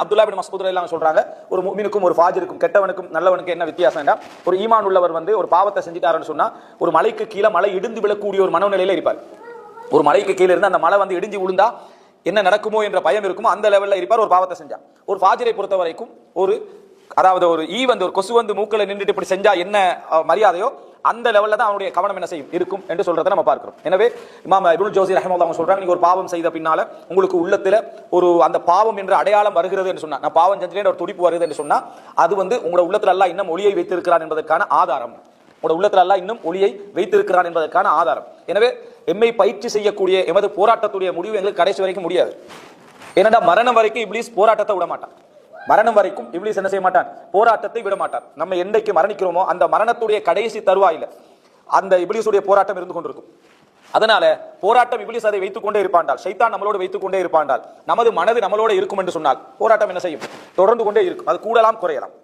அப்துல்லா பின் மஸ்ஊத் ரலியல்லாஹு சொல்றாங்க, ஒரு முஃமினுக்கும் ஒரு ஃபாஜிருக்கும் கெட்டவனுக்கும் நல்லவனுக்கும் என்ன வித்தியாசம்னா, ஒரு ஈமான் உள்ளவர் ஒரு பாவத்தை செஞ்சிட்டாருன்னு சொன்னா ஒரு மலைக்கு கீழே மலை இடிந்து விழக்கூடிய ஒரு மனநிலையில இருப்பார். ஒரு மலைக்கு கீழே இருந்து அந்த மலை இடிஞ்சு விழுந்தா என்ன நடக்குமோ என்ற பயம் இருக்குமோ அந்த லெவல்ல இருப்பார் ஒரு பாவத்தை செஞ்சா. ஒரு ஃபாஜிரை பொறுத்த வரைக்கும் அதாவது ஒரு ஒரு கொசு மூக்களை நின்றுட்டு இப்படி செஞ்சா என்ன மரியாதையோ அந்த லெவல்ல தான் அவனுடைய கவனம் என்ன செய்யும் இருக்கும் என்று சொல்றதை நம்ம பார்க்கிறோம். எனவே இமாம் இப்னு ஜௌஸி ரஹ்மத்துல்லாஹி சொல்றாங்க, நீங்க ஒரு பாவம் செய்த பின்னால உங்களுக்கு உள்ளத்துல அந்த பாவம் என்ற அடையாளம் வருகிறது என்று சொன்னா, நான் பாவம் செஞ்சேன் ஒரு துடிப்பு வருது என்று சொன்னா, அது உங்களோட உள்ளத்துல அல்லாஹ் இன்னும் ஒளியை வைத்திருக்கிறான் என்பதற்கான ஆதாரம். உங்களோட உள்ளத்துல அல்லாஹ் இன்னும் ஒளியை வைத்திருக்கிறான் என்பதற்கான ஆதாரம். எனவே எம்மை பயிற்சி செய்யக்கூடிய எமது போராட்டத்துடைய முடிவு எங்களுக்கு கடைசி வரைக்கும் முடியாது. ஏனென்றா மரணம் வரைக்கும் இப்லீஸ் போராட்டத்தை விட மாட்டான். மரணம் வரைக்கும் இப்லீஸ் என்ன செய்ய மாட்டான்? போராட்டத்தை விட மாட்டான். நம்ம என்றைக்கு மரணிக்கிறோமோ அந்த மரணத்துடைய கடைசி தருவாயில அந்த இப்லீஸுடைய போராட்டம் இருந்து கொண்டிருக்கும். அதனால போராட்டம் இப்லீஸ் அதை வைத்துக் கொண்டே இருப்பாண்டால், ஷைத்தான் நம்மளோடு வைத்துக் கொண்டே இருப்பாண்டால், நமது மனது நம்மளோட இருக்கும் என்று சொன்னால் போராட்டம் என்ன செய்யும்? தொடர்ந்து கொண்டே இருக்கும். அது கூடலாம் குறையலாம்.